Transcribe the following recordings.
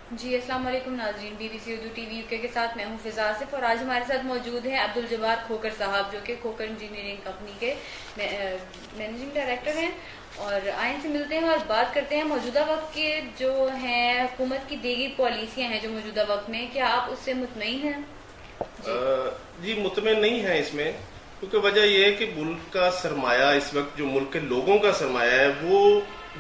जी अस्सलाम वालेकुम नाज़रीन, BBC उर्दू टीवी यूके के साथ मैं हूं फिजा आसिफ और आज हमारे साथ मौजूद हैं अब्दुल जब्बार खोकर साहब, जो कि खोकर इंजीनियरिंग कंपनी के मैनेजिंग डायरेक्टर हैं। और आइन से मिलते हैं और बात करते हैं मौजूदा वक्त के जो हैं हुकूमत की दी गई पॉलिसियां हैं जो मौजूदा वक्त में, क्या आप उससे मुतमईन हैं? जी मुतमिन नहीं है इसमें, क्योंकि वजह यह है कि मुल्क का सरमाया इस वक्त जो मुल्क के लोगों का सरमाया है वो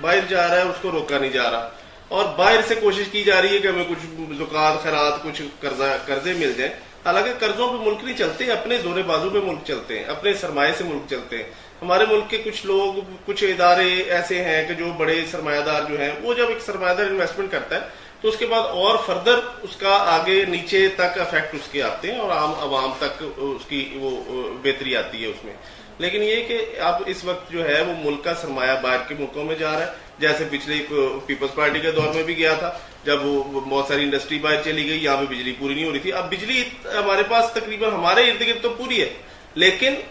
बाहर जा रहा है, उसको रोका नहीं जा रहा। और बाहर से कोशिश की जा रही है कि हमें कुछ ज़ुकात खैरात कुछ कर्जे मिल जाए। हालांकि कर्जों पे मुल्क नहीं चलते, अपने जोरे बाजू पे मुल्क चलते हैं, अपने सरमाए से मुल्क चलते हैं। हमारे मुल्क के कुछ लोग, कुछ इदारे ऐसे हैं कि जो बड़े सरमायादार जो हैं, वो जब एक सरमायादार इन्वेस्टमेंट करता है तो उसके बाद और फर्दर उसका आगे नीचे तक इफेक्ट उसके आते हैं और आम आवाम तक उसकी वो बेहतरी आती है उसमें। लेकिन ये कि अब इस वक्त जो है वो मुल्क का सरमाया बाहर के मुल्कों में जा रहा है, जैसे पिछले पीपल्स पार्टी के दौर में भी गया था, जब वो बहुत सारी इंडस्ट्री बाहर चली गई, यहाँ पे बिजली पूरी नहीं हो रही थी। अब बिजली हमारे पास तकरीबन हमारे इर्द गिर्द तो पूरी है, लेकिन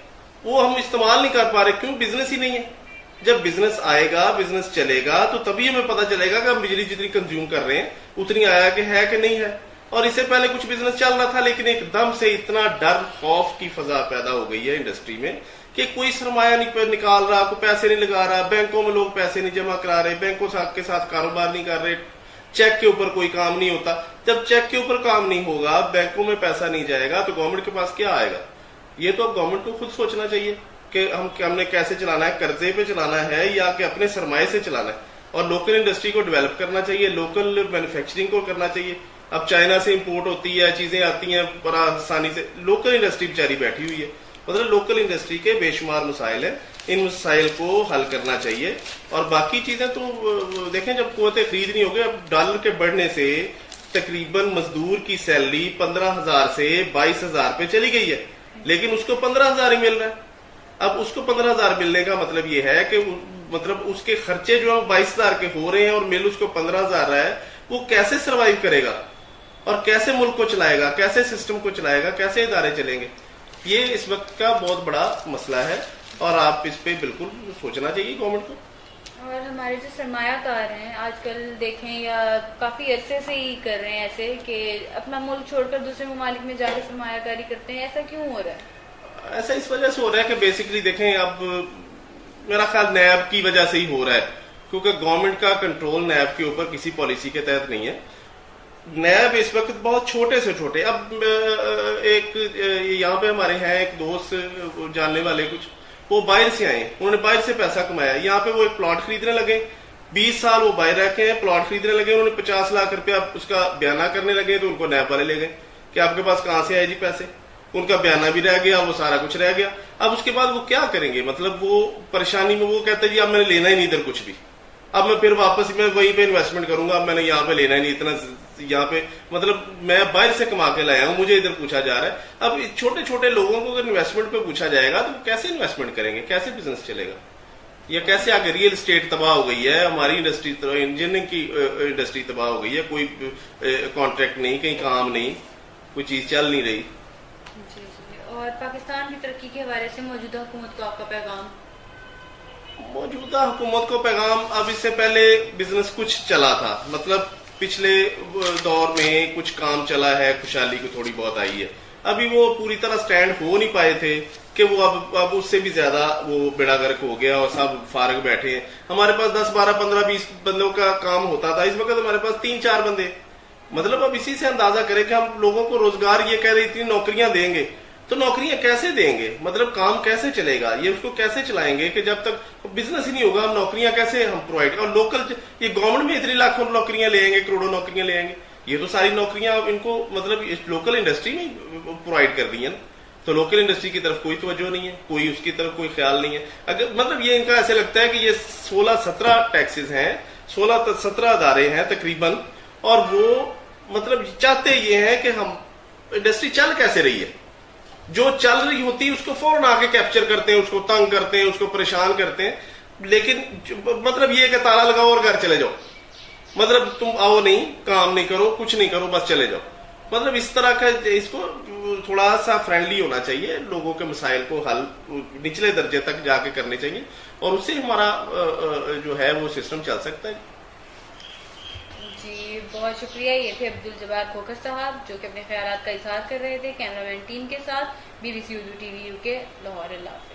वो हम इस्तेमाल नहीं कर पा रहे, क्यों? बिजनेस ही नहीं है। जब बिजनेस आएगा, बिजनेस चलेगा, तो तभी हमें पता चलेगा कि हम बिजली जितनी कंज्यूम कर रहे हैं उतनी आया कि है कि नहीं है। और इससे पहले कुछ बिजनेस चल रहा था, लेकिन एकदम से इतना डर खौफ की फजा पैदा हो गई है इंडस्ट्री में कि कोई सरमाया नहीं निकाल रहा, कोई पैसे नहीं लगा रहा, बैंकों में लोग पैसे नहीं जमा करा रहे, बैंकों के साथ कारोबार नहीं कर रहे, चेक के ऊपर कोई काम नहीं होता। जब चेक के ऊपर काम नहीं होगा, बैंकों में पैसा नहीं जाएगा, तो गवर्नमेंट के पास क्या आएगा? ये तो अब गवर्नमेंट को खुद सोचना चाहिए कि हमने कैसे चलाना है, कर्जे पे चलाना है या कि अपने सरमाए से चलाना है। और लोकल इंडस्ट्री को डेवलप करना चाहिए, लोकल मैन्युफैक्चरिंग को करना चाहिए। अब चाइना से इंपोर्ट होती है, चीजें आती हैं बड़ा आसानी से, लोकल इंडस्ट्री बेचारी बैठी हुई है। मतलब लोकल इंडस्ट्री के बेशुमार मसाइल है, इन मसाइल को हल करना चाहिए। और बाकी चीजें तो देखें, जब कुव्वत खरीद नहीं होगी, अब डॉलर के बढ़ने से तकरीबन मजदूर की सैलरी 15,000 से 22,000 पे चली गई है, लेकिन उसको 15,000 ही मिल रहा है। अब उसको 15,000 मिलने का मतलब ये है कि मतलब उसके खर्चे जो है 22,000 के हो रहे हैं और मिल उसको 15,000 रहा है। वो कैसे सरवाइव करेगा और कैसे मुल्क को चलाएगा, कैसे सिस्टम को चलाएगा, कैसे इदारे चलेंगे? ये इस वक्त का बहुत बड़ा मसला है और आप इस पे बिल्कुल सोचना चाहिए गवर्नमेंट को। और हमारे जो सरमायाकार हैं आजकल देखें, या काफी अरसे से ही कर रहे हैं ऐसे कि अपना मुल्क छोड़कर दूसरे ममालिक में जाकर सरमायाकारी करते हैं। ऐसा क्यों हो रहा है? ऐसा इस वजह से हो रहा है कि बेसिकली देखें, अब मेरा ख्याल नैब की वजह से ही हो रहा है, क्योंकि गवर्नमेंट का कंट्रोल नैब के ऊपर किसी पॉलिसी के तहत नहीं है। नैब इस वक्त बहुत छोटे से छोटे, अब एक यहाँ पे हमारे हैं एक दोस्त जानने वाले, कुछ वो बाहर से आए, उन्होंने बाहर से पैसा कमाया, यहाँ पे वो एक प्लॉट खरीदने लगे, 20 साल वो बाहर रखे हैं, प्लॉट खरीदने लगे, उन्होंने 50 लाख रुपया उसका बयाना करने लगे, तो उनको नैब वाले ले गए कि आपके पास कहां से आए जी पैसे। उनका बयाना भी रह गया, वो सारा कुछ रह गया। अब उसके बाद वो क्या करेंगे? मतलब वो परेशानी में वो कहते हैं जी अब मैंने लेना ही नहीं इधर कुछ भी, अब मैं फिर वापस मैं वहीं पे इन्वेस्टमेंट करूंगा, अब मैंने यहाँ पे लेना ही नहीं इतना, यहाँ पे मतलब मैं बाहर से कमा के लाया हूं, मुझे इधर पूछा जा रहा है। अब छोटे छोटे लोगों को अगर इन्वेस्टमेंट पे पूछा जाएगा तो कैसे इन्वेस्टमेंट करेंगे, कैसे बिजनेस चलेगा? या कैसे आगे रियल एस्टेट तबाह हो गई है, हमारी इंडस्ट्री इंजीनियरिंग की इंडस्ट्री तबाह हो गई है, कोई कॉन्ट्रैक्ट नहीं, कहीं काम नहीं, कोई चीज चल नहीं रही। जी जी। और पाकिस्तान की तरक्की के हवाले से मौजूदा हुकूमत को आपका पैगाम? मौजूदा हुकूमत को पैगाम, अब इससे पहले बिजनेस कुछ चला था, मतलब पिछले दौर में कुछ काम चला है, खुशहाली को थोड़ी बहुत आई है। अभी वो पूरी तरह स्टैंड हो नहीं पाए थे कि वो अब उससे भी ज्यादा वो बेड़ा गर्क हो गया और सब फारग बैठे हैं। हमारे पास 10, 12, 15, 20 बंदों का काम होता था, इस वक्त हमारे पास 3-4 बंदे। मतलब अब इसी से अंदाजा करें कि हम लोगों को रोजगार, ये कह रहे इतनी नौकरियां देंगे, तो नौकरियां कैसे देंगे? मतलब काम कैसे चलेगा? ये उसको कैसे चलाएंगे कि जब तक बिजनेस ही नहीं होगा, हम नौकरियां कैसे हम प्रोवाइड? और लोकल ये गवर्नमेंट में इतनी लाखों नौकरियां ले आएंगे, करोड़ों नौकरियां ले आएंगे, ये तो सारी नौकरियां इनको मतलब लोकल इंडस्ट्री में प्रोवाइड कर दी है ना। तो लोकल इंडस्ट्री की तरफ कोई तवज्जो नहीं है, कोई उसकी तरफ कोई ख्याल नहीं है। अगर मतलब ये इनका ऐसे लगता है कि ये 16-17 टैक्सेस हैं, 16-17 अदारे हैं तकरीबन, और वो मतलब चाहते ये है कि हम इंडस्ट्री चल कैसे रही है, जो चल रही होती है उसको फौरन आके कैप्चर करते हैं, उसको तंग करते हैं, उसको परेशान करते हैं। लेकिन मतलब ये कि ताला लगाओ और घर चले जाओ, मतलब तुम आओ नहीं, काम नहीं करो, कुछ नहीं करो, बस चले जाओ। मतलब इस तरह का, इसको थोड़ा सा फ्रेंडली होना चाहिए, लोगों के मसाइल को हल निचले दर्जे तक जाके करने चाहिए, और उससे हमारा जो है वो सिस्टम चल सकता है। जी बहुत शुक्रिया। ये थे अब्दुल जब्बार खोखर साहब जो कि अपने ख्यालात का इजहार कर रहे थे कैमरामैन टीम के साथ। BBC Urdu TV UK Lahore. अल्लाह हाफ़िज़।